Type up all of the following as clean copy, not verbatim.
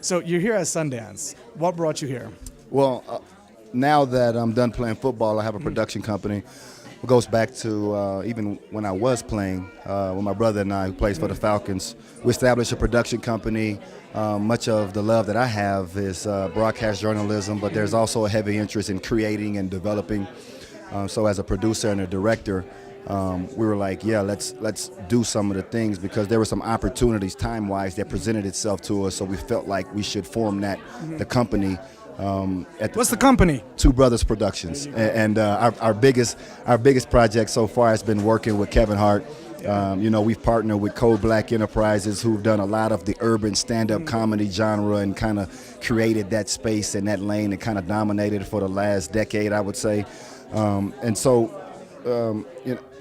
So you're here at Sundance. What brought you here? Well, now that I'm done playing football, I have a production company. It goes back to even when I was playing with my brother and I, who plays for the Falcons. We established a production company. Much of the love that I have is broadcast journalism, but there's also a heavy interest in creating and developing. So as a producer and a director, we were like, yeah, let's do some of the things, because there were some opportunities time-wise that presented itself to us. So we felt like we should form the company. What's the company? Two Brothers Productions, and our biggest project so far has been working with Kevin Hart. We've partnered with Code Black Enterprises, who've done a lot of the urban stand-up comedy genre and kind of created that space and that lane and kind of dominated it for the last decade, I would say.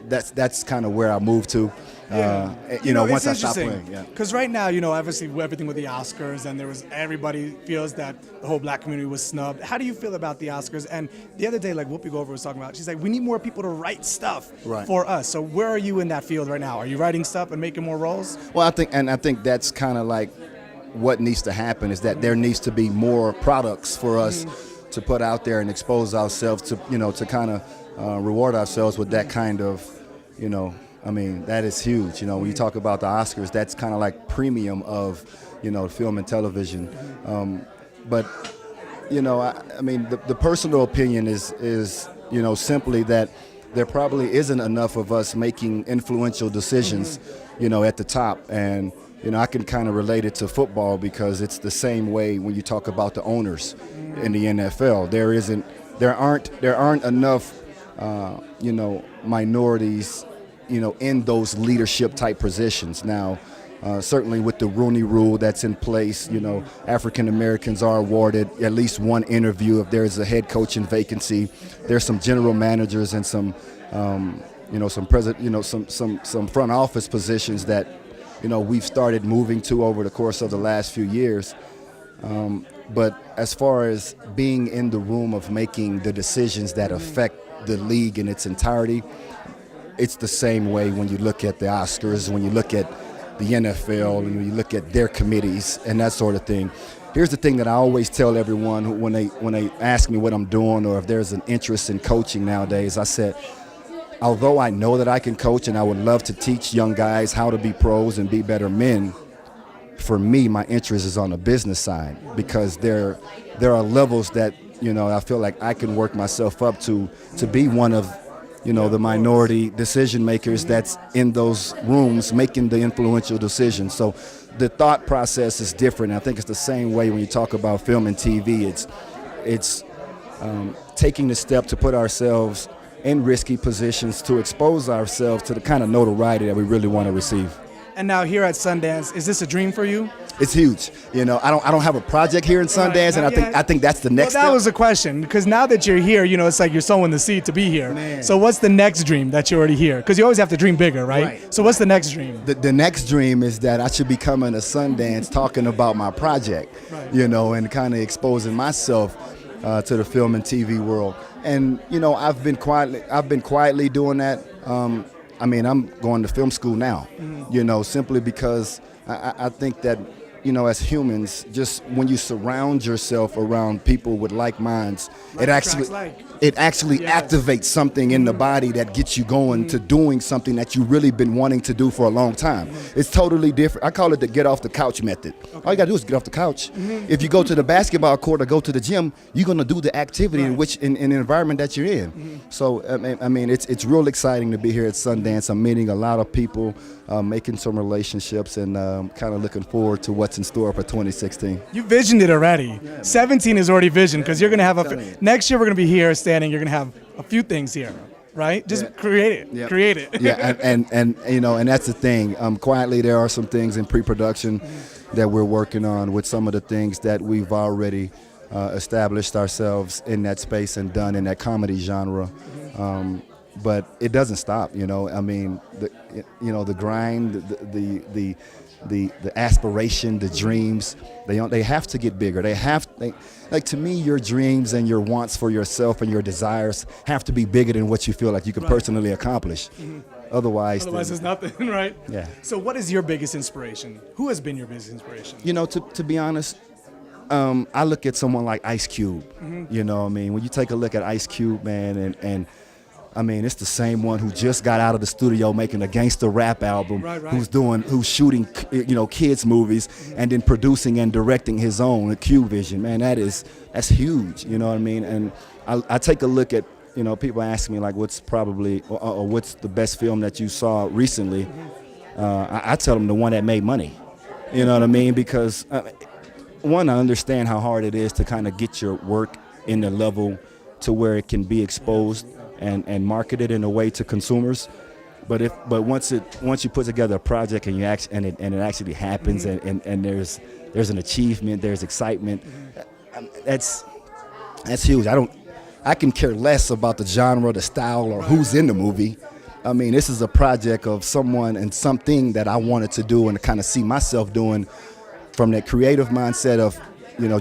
That's kind of where I moved to. Once I stopped playing. Yeah. Because right now, obviously everything with the Oscars, and everybody feels that the whole black community was snubbed. How do you feel about the Oscars? And the other day, like Whoopi Goldberg was talking about, she's like, we need more people to write stuff for us. So where are you in that field right now? Are you writing stuff and making more roles? Well, I think that's kind of like what needs to happen, is that there needs to be more products for us to put out there and expose ourselves to, to kind of reward ourselves with that kind of, that is huge. When you talk about the Oscars, that's kind of like premium of, film and television. But the personal opinion is simply that there probably isn't enough of us making influential decisions, at the top. And, I can kind of relate it to football, because it's the same way when you talk about the owners in the NFL. There aren't enough, minorities, in those leadership type positions. Now, certainly with the Rooney Rule that's in place, African Americans are awarded at least one interview if there's a head coaching vacancy. There's some general managers and some some front office positions that, we've started moving to over the course of the last few years. But as far as being in the room of making the decisions that affect the league in its entirety, it's the same way when you look at the Oscars, when you look at the NFL, and when you look at their committees and that sort of thing. Here's the thing that I always tell everyone when they ask me what I'm doing, or if there's an interest in coaching nowadays. I said, although I know that I can coach and I would love to teach young guys how to be pros and be better men, for me, my interest is on the business side, because there are levels that, I feel like I can work myself up to be one of, the minority decision makers that's in those rooms making the influential decisions. So the thought process is different. I think it's the same way when you talk about film and TV. It's taking the step to put ourselves in risky positions to expose ourselves to the kind of notoriety that we really want to receive. And now here at Sundance, is this a dream for you? It's huge. I don't have a project here in Sundance, and I think that's the next step. That was the question, because now that you're here, it's like you're sowing the seed to be here. Man. So what's the next dream that you're already here? Because you always have to dream bigger, right? So what's the next dream? The next dream is that I should be coming to Sundance talking about my project, and kind of exposing myself to the film and TV world. And I've been quietly doing that. I'm going to film school now, simply because I think that, as humans, just when you surround yourself around people with like minds, it actually activates something in the body that gets you going to doing something that you've really been wanting to do for a long time. It's totally different. I call it the get off the couch method. All you gotta do is get off the couch. If you go to the basketball court or go to the gym, you're gonna do the activity in an environment that you're in. So it's real exciting to be here at Sundance. I'm meeting a lot of people, making some relationships, and kind of looking forward to what's in store for 2016. You visioned it already. 17 is already visioned, because you're gonna have next year we're gonna be here standing. You're gonna have a few things here, right? Just create it. Yep. Create it. Yeah, and that's the thing. Quietly, there are some things in pre-production that we're working on with some of the things that we've already established ourselves in that space and done in that comedy genre. But it doesn't stop. The grind, the aspiration, the dreams, they have to get bigger. To me, your dreams and your wants for yourself and your desires have to be bigger than what you feel like you can personally accomplish. Otherwise it's nothing, right? Yeah. So what is your biggest inspiration? Who has been your biggest inspiration? To be honest, I look at someone like Ice Cube. You know what I mean? When you take a look at Ice Cube, man, and I mean, it's the same one who just got out of the studio making a gangster rap album, who's shooting, kids movies, and then producing and directing his own, the Cube Vision. Man, that's huge. You know what I mean? And I take a look at, people ask me like, what's probably or what's the best film that you saw recently? I tell them the one that made money. You know what I mean? Because one, I understand how hard it is to kind of get your work in the level to where it can be exposed and marketed in a way to consumers, but once you put together a project and it actually happens, and there's an achievement, there's excitement, that's huge. I can care less about the genre, the style, or who's in the movie. I mean, this is a project of someone and something that I wanted to do and to kind of see myself doing, from that creative mindset of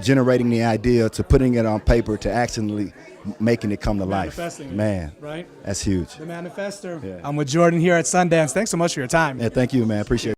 generating the idea to putting it on paper to actually making it come to life. Man, right? That's huge. The manifester. Yeah. I'm with Jordan here at Sundance. Thanks so much for your time. Yeah, thank you, man. Appreciate it.